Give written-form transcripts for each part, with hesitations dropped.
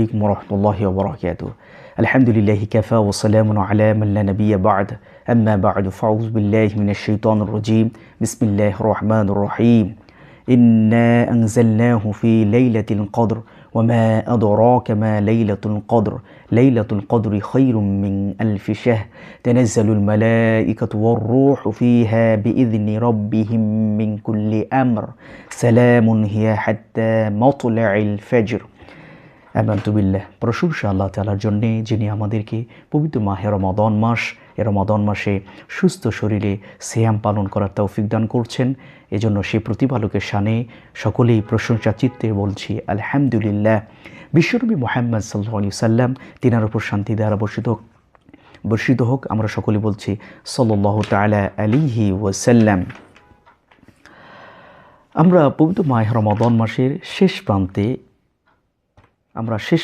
عليكم ورحمة الله وبركاته. الحمد لله كفى وسلام على من لا نبي بعد. أما بعد فأعوذ بالله من الشيطان الرجيم. بسم الله الرحمن الرحيم. إنا أنزلناه في ليلة القدر وما أدراك ما ليلة القدر. ليلة القدر خير من ألف شهر تنزل الملائكة والروح فيها بإذن ربهم من كل أمر سلام هي حتى مطلع الفجر. আমানতুবিল্লাহ। প্রশংসা আল্লাহ তাআলার জন্যে, যিনি আমাদেরকে পবিত্র মাহে রমাদান মাস, এ রমাদান মাসে সুস্থ শরীরে সিয়াম পালন করার তৌফিক দান করছেন। এজন্য সেই প্রতিপালকের শানে সকলেই প্রশংসা চিত্তে বলছি আলহামদুলিল্লাহ। বিশ্বনবী মুহাম্মদ সাল্লাল্লাহু আলাইহি সাল্লাম, তিনার উপর শান্তি দ্বারা বর্ষিত হোক। আমরা সকলে বলছি সাল্লাল্লাহু তাআলা আলাইহি ওয়াসাল্লাম। আমরা পবিত্র মাহে রমাদান মাসের শেষ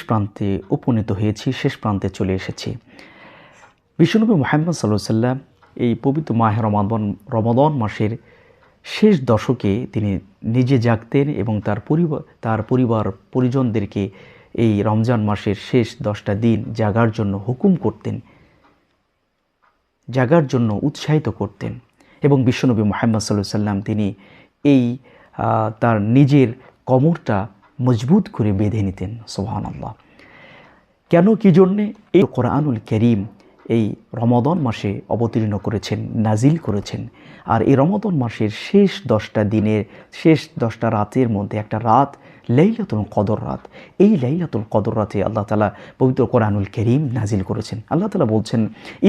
প্রান্তে উপনীত হয়েছি, শেষ প্রান্তে চলে এসেছি। বিশ্বনবী মুহাম্মদ সাল্লাল্লাহু আলাইহি সাল্লাম এই পবিত্র মাহে রমাদান মাসের শেষ দশকে তিনি নিজে জাগতেন এবং তার পরিবার পরিজনদেরকে এই রমজান মাসের শেষ 10টা দিন জাগার জন্য হুকুম করতেন, জাগার জন্য উৎসাহিত করতেন। এবং বিশ্বনবী মুহাম্মদ সাল্লাল্লাহু আলাইহি সাল্লাম তিনি এই তার নিজের কোমরটা মজবুত করে বেঁধে নিতেন। সুবহানাল্লাহ। কেন, কি জন্যে? এই কোরআনুল কারীম এই রমাদান মাসে অবতীর্ণ করেছেন, নাজিল করেছেন। আর এই রমাদান মাসের শেষ 10টা দিনের শেষ 10টা রাতের মধ্যে একটা রাত লাইলাতুল কদর রাত। এই লাইলাতুল কদর রাতে আল্লাহ তাআলা পবিত্র কোরআনুল কারীম নাজিল করেছেন। আল্লাহ তাআলা বলছেন,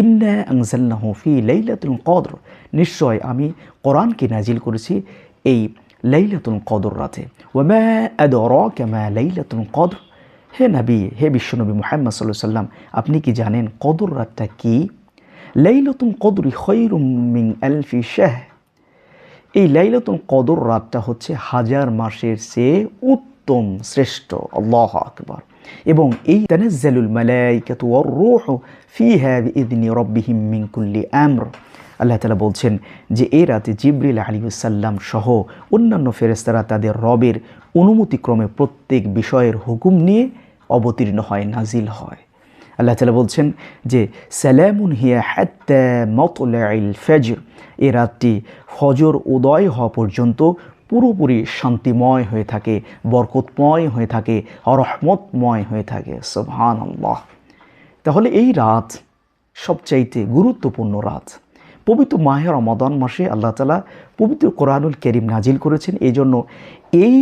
ইন্না আনজালনাহু ফি লাইলাতুল কদর, নিশ্চয় আমি কোরআনকে নাজিল করেছি এই লাইলাতুল কদর রাতে। ওয়ামা আদরাকা মা লাইলাতুল কদর, হে নবী, হে বিশ্বনবী মুহাম্মদ সাল্লাল্লাহু আলাইহি সাল্লাম, আপনি কি জানেন কদর রাতটা কি? লাইলাতুল কদরি খায়রুম মিন আলফি শাহর, এই লাইলাতুল কদর রাতটা হচ্ছে 1000 মাসের চেয়ে উত্তম, শ্রেষ্ঠ। আল্লাহু আকবার। এবং এই তানাজ্জালুল মালাইকাতু ওয়ার রূহু ফিহা বিইذনি রাব্বিহিম মিন কুল্লি আমর, আল্লাহ তাআলা বলছেন যে এই রাতে জিবরিল আলাইহিস সালাম সহ অন্যান্য ফেরেশতারা তাদের রবের অনুমতিক্রমে প্রত্যেক বিষয়ের হুকুম নিয়ে অবতীর্ণ হয়, নাজিল হয়। আল্লাহ তাআলা বলছেন যে সালামুন হিয়া হাত্তা মাতলাইল ফজর, এই রাতটি ফজর উদয় হওয়া পর্যন্ত পুরোপুরি শান্তিময় হয়ে থাকে, বরকতময় হয়ে থাকে, রহমতময় হয়ে থাকে। সুবহানাল্লাহ। তাহলে এই রাত সবচাইতে গুরুত্বপূর্ণ রাত। পবিত্র মাহে রমাদান মাসে আল্লাহ তাআলা পবিত্র কোরআনুল কারীম নাজিল করেছেন। এই জন্য এই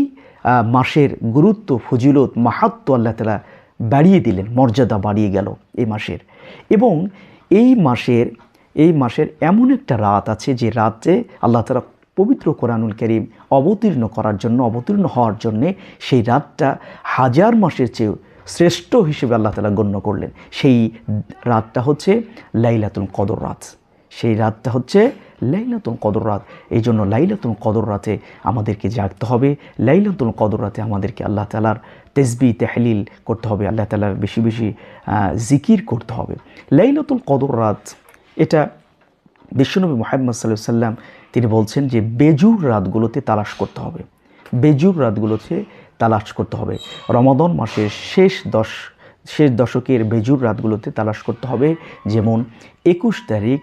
মাসের গুরুত্ব, ফজিলত, মাহাত্ম্য আল্লাহ তাআলা বাড়িয়ে দিলেন, মর্যাদা বাড়িয়ে গেল এই মাসের। এবং এই মাসের এমন একটা রাত আছে যে রাতে আল্লাহ তাআলা পবিত্র কোরআনুল কারীম অবতীর্ণ হওয়ার জন্যে সেই রাতটা 1000 মাসের চেয়ে শ্রেষ্ঠ হিসেবে আল্লাহ তাআলা গণ্য করলেন। সেই রাতটা হচ্ছে লাইলাতুল কদর রাত। সেই রাতটা হচ্ছে লাইলাতুল কদর রাত। এই জন্য লাইলাতুল কদর রাতে আমাদেরকে জাগতে হবে। লাইলাতুল কদর রাতে আমাদেরকে আল্লাহ তাআলার তাসবিহ তাহলিল করতে হবে, আল্লাহ তাআলার বেশি বেশি জিকির করতে হবে। লাইলাতুল কদর রাত এটা বিশ্বনবী মুহাম্মদ সাল্লাল্লাহু আলাইহি সাল্লাম তিনি বলছেন যে বেজুর রাতগুলোতে তালাশ করতে হবে, বেজুর রাতগুলোতে তালাশ করতে হবে। রমাদান মাসের শেষ দশকের বেজুর রাতগুলোতে তালাশ করতে হবে। যেমন 21 তারিখ,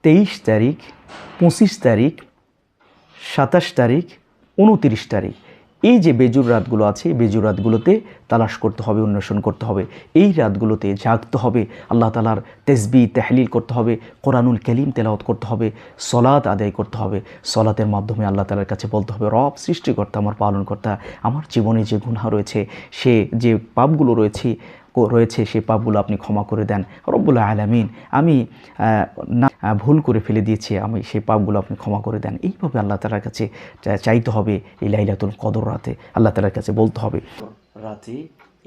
23 তারিখ, 25 তারিখ, 27 তারিখ, 29 তারিখ, এই যে বেজুর রাতগুলো আছে, এই বেজুর রাতগুলোতে তালাশ করতে হবে, অন্বেষণ করতে হবে। এই রাতগুলোতে জাগতে হবে, আল্লাহ তাআলার তাসবিহ তাহলিল করতে হবে, কোরআনুল কারীম তেলাওয়াত করতে হবে, সালাত আদায় করতে হবে। সালাতের মাধ্যমে আল্লাহ তাআলার কাছে বলতে হবে, রব সৃষ্টিকর্তা, আমার পালনকর্তা, আমার জীবনে যে গুনাহ রয়েছে, সে যে পাপগুলো রয়েছে সেই পাপগুলো আপনি ক্ষমা করে দেন। রব্বুল আলামিন, আমি ভুল করে ফেলে দিয়েছি, আমি সেই পাপগুলো আপনি ক্ষমা করে দেন। এইভাবে আল্লাহ তাআলার কাছে চাইতে হবে। এই লাইলাতুল কদর রাতে আল্লাহ তাআলার কাছে বলতে হবে। রাতে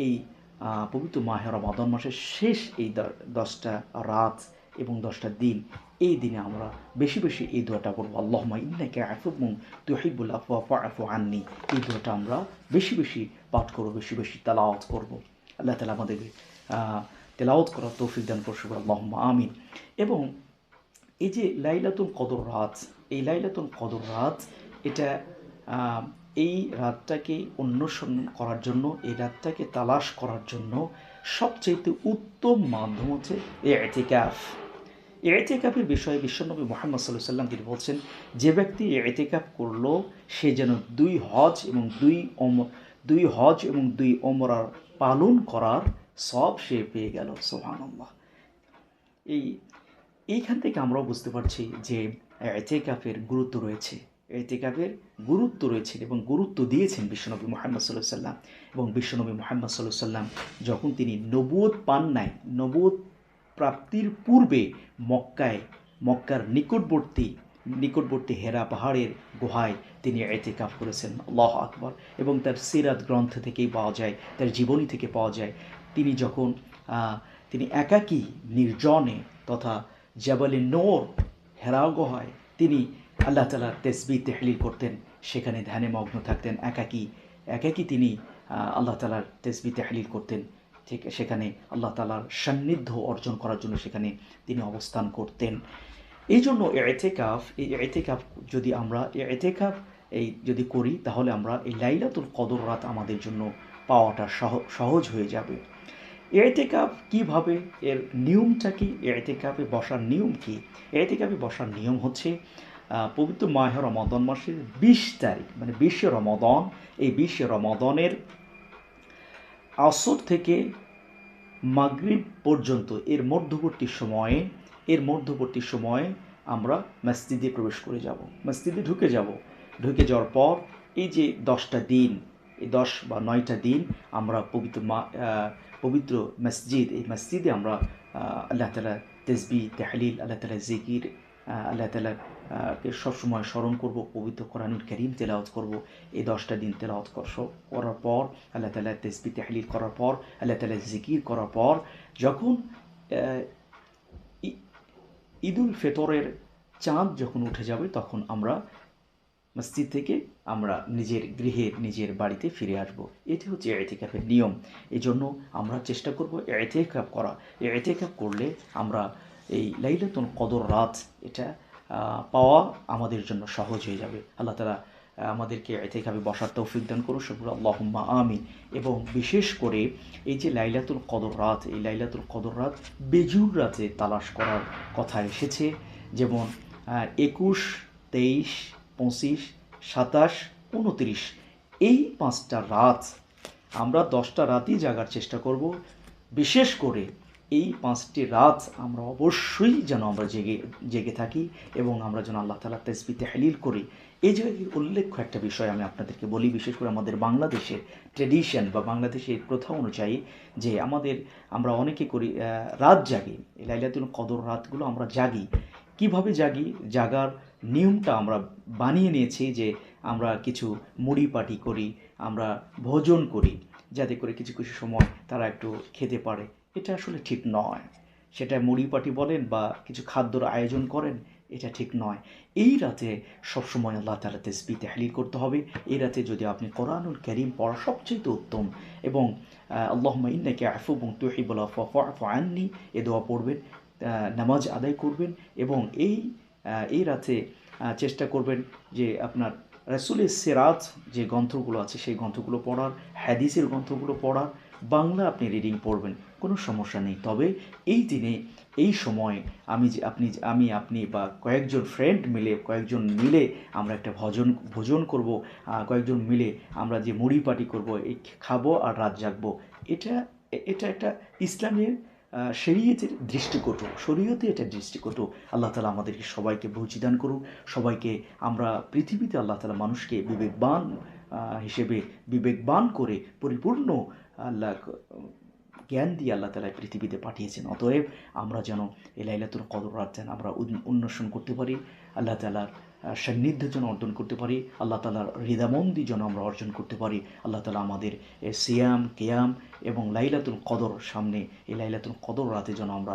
এই পবিত্র মাহে রমাদান মাসের শেষ এই 10টা রাত এবং 10টা দিন, এই দিনে আমরা বেশি বেশি এই দোয়াটা করবো, আল্লাহুম্মা ইন্নাকা আফুউন তুহিব্বুল আফওয়া ফাআফু আন্নি। এই দোয়াটা আমরা বেশি বেশি পাঠ করব, বেশি বেশি তেলাওয়াত করব। আল্লাহ তাআলা আমাদেরকে তেলাওয়াত করার তৌফিক দান করুন, আল্লাহুম্মা আমিন। এবং এই যে লাইলাতুল কদর রাত, এই লাইলাতুল কদর রাত এটা এই রাতটাকে অন্বেষণ করার জন্য, এই রাতটাকে তালাশ করার জন্য সবচেয়ে উত্তম মাধ্যম হচ্ছে ইতিকাফ। ইতিকাফের বিষয়ে বিশ্বনবী মুহাম্মদ সাল্লাল্লাহু আলাইহি ওয়াসাল্লাম তিনি বলছেন, যে ব্যক্তি ইতিকাফ করলো সে যেন দুই হজ এবং দুই ওমরার পালন করার সব সে পেয়ে গেল। সুবহানাল্লাহ। এইখান থেকে আমরাও বুঝতে পারছি যে ইতিকাফের গুরুত্ব রয়েছে। ইতিকাফের গুরুত্ব রয়েছে এবং গুরুত্ব দিয়েছেন বিশ্বনবী মুহাম্মদ সাল্লাল্লাহু আলাইহি ওয়াসাল্লাম। এবং বিশ্বনবী মুহাম্মদ সাল্লাল্লাহু আলাইহি ওয়াসাল্লাম যখন তিনি নবুয়ত পান নাই, নবুয়ত প্রাপ্তির পূর্বে মক্কার নিকটবর্তী হেরা পাহাড়ের গুহায় তিনি ইতিকাফ করেছেন। আল্লাহু আকবার। এবং তার সিরাত গ্রন্থ থেকেই পাওয়া যায়, তার জীবনী থেকে পাওয়া যায়, তিনি একাকী নির্জনে তথা জাবালে নূর হেরা গুহায় তিনি আল্লাহ তাআলার তাসবিহ তাহলিল করতেন, সেখানে ধ্যানে মগ্ন থাকতেন, একাকী তিনি আল্লাহ তাআলার তাসবিহ তাহলিল করতেন। ঠিক সেখানে আল্লাহ তাআলার সান্নিধ্য অর্জন করার জন্য সেখানে তিনি অবস্থান করতেন। এই জন্য ইতিকাফ যদি করি তাহলে আমরা এই লাইলাতুল কদর রাত আমাদের জন্য পাওয়াটা সহজ হয়ে যাবে। ইতিকাফ কিভাবে, এর নিয়মটা কি, ইতিকাফে বসার নিয়ম কি? ইতিকাফে বসার নিয়ম হচ্ছে পবিত্র মাহে রমাদান মাসের 20 তারিখ মানে 20 রমাদান, এই 20 রমাদানের আসর থেকে মাগরিব পর্যন্ত এর মধ্যবর্তী সময়ে আমরা মসজিদে প্রবেশ করে যাব, মসজিদে ঢুকে যাওয়ার পর এই যে 10টা দিন, এই 10 বা 9টা দিন আমরা পবিত্র এই মসজিদে আমরা আল্লাহ তাআলা তাসবিহ তাহলিল, আল্লাহ তাআলা জিকির, আল্লাহ তাআলাকে সবসময় স্মরণ করব, পবিত্র কোরআনুল কারীম তেলাওয়াত করব। এই 10টা দিন তেলাওয়াত করার পর, আল্লাহ তাআলা তাসবিহ তাহলিল করার পর, আল্লাহ তাআলা জিকির করার পর, যখন ঈদুল ফিতরের চাঁদ যখন উঠে যাবে তখন আমরা মসজিদ থেকে আমরা নিজের বাড়িতে ফিরে আসব। এটি হচ্ছে ইতিকাফের নিয়ম। এই জন্য আমরা চেষ্টা করব ইতিকাফ করা। ইতিকাফ করলে আমরা এই লাইলাতুল কদর রাত এটা পাওয়া আমাদের জন্য সহজ হয়ে যাবে। আল্লাহ তাআলা আমাদেরকে ইতিকাফে বসার তৌফিক দান করুন, সকল আল্লাহুম্মা আমিন। এবং বিশেষ করে এই যে লাইলাতুল কদর রাত, এই লাইলাতুল কদর রাত বেজুর রাতে তালাশ করার কথা এসেছে, যেমন 21, 23, 25, 27, 29 এই 5টা রাত আমরা 10টা রাতই জাগার চেষ্টা করব। বিশেষ করে এই 5টি রাত আমরা অবশ্যই যেন আমরা জেগে থাকি এবং আমরা যেন আল্লাহ তাআলার তাসবিহ তাহলিল করি। এই জায়গায় উল্লেখ্য একটা বিষয় আমি আপনাদেরকে বলি, বিশেষ করে আমাদের বাংলাদেশের ট্র্যাডিশন বা বাংলাদেশের প্রথা অনুযায়ী যে আমরা অনেকে করি রাত জাগি, এই লাইলাতুল কদর রাতগুলো আমরা জাগি। কিভাবে জাগার নিয়মটা আমরা বানিয়ে নিয়েছি যে আমরা কিছু মুড়ি পাটি করি, আমরা ভোজন করি, যাতে করে কিছু সময় তারা একটু খেতে পারে। এটা আসলে ঠিক নয়। সেটা মুড়ি পাটি বলেন বা কিছু খাদ্যর আয়োজন করেন, এটা ঠিক নয়। এই রাতে সবসময় আল্লাহ তাআলা তাসবিহ তাহলিল করতে হবে। এই রাতে যদি আপনি কোরআনুল কারীম পড়া সবচেয়ে উত্তম, এবং আল্লাহুম্মা ইন্নাকা আফুউন তুহিব্বুল আফওয়া ফা'ফু আন্নি এই দোয়া পড়বেন, নামাজ আদায় করবেন এবং এই রাতে চেষ্টা করবেন যে আপনার রাসূলের সিরাত যে গ্রন্থগুলো আছে সেই গ্রন্থগুলো পড়ার, হাদিসের গ্রন্থগুলো পড়ার, বাংলা আপনি রিডিং পড়বেন, কোনো সমস্যা নেই। তবে এই দিনে এই সময়ে আপনি বা কয়েকজন মিলে আমরা একটা ভোজন করব, কয়েকজন মিলে আমরা যে মুড়ি পাটি করব, এই খাবো আর রাত জাগবো, এটা একটা ইসলামের শরীয়তে এটা দৃষ্টিকটু। আল্লাহ তাআলা আমাদেরকে সবাইকে বুঝদান করুন। সবাইকে আমরা পৃথিবীতে আল্লাহ তাআলা মানুষকে বিবেকবান করে পরিপূর্ণ আল্লাহ জ্ঞান দিয়ে আল্লাহ তাআলা পৃথিবীতে পাঠিয়েছেন। অতএব আমরা যেন এই লাইলাতুল কদর রাত যেন আমরা উন্মেষণ করতে পারি, আল্লাহ তাআলার সান্নিধ্য যেন অর্জন করতে পারি, আল্লাহ তাআলার রিদামন্দি যেন আমরা অর্জন করতে পারি। আল্লাহ তাআলা আমাদের সিয়াম, কিয়াম এবং লাইলাতুল কদর সামনে, এই লাইলাতুল কদর রাতে যেন আমরা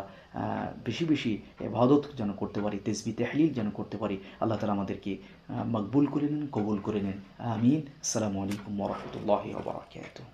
বেশি ইবাদত যেন করতে পারি, তাসবিহ তাহলিল যেন করতে পারি। আল্লাহ তাআলা আমাদেরকে মকবুল করে নেন, কবুল করে নেন। আমিন। আসসালামু আলাইকুম ওয়া রাহমাতুল্লাহি ওয়া বারাকাতুহু।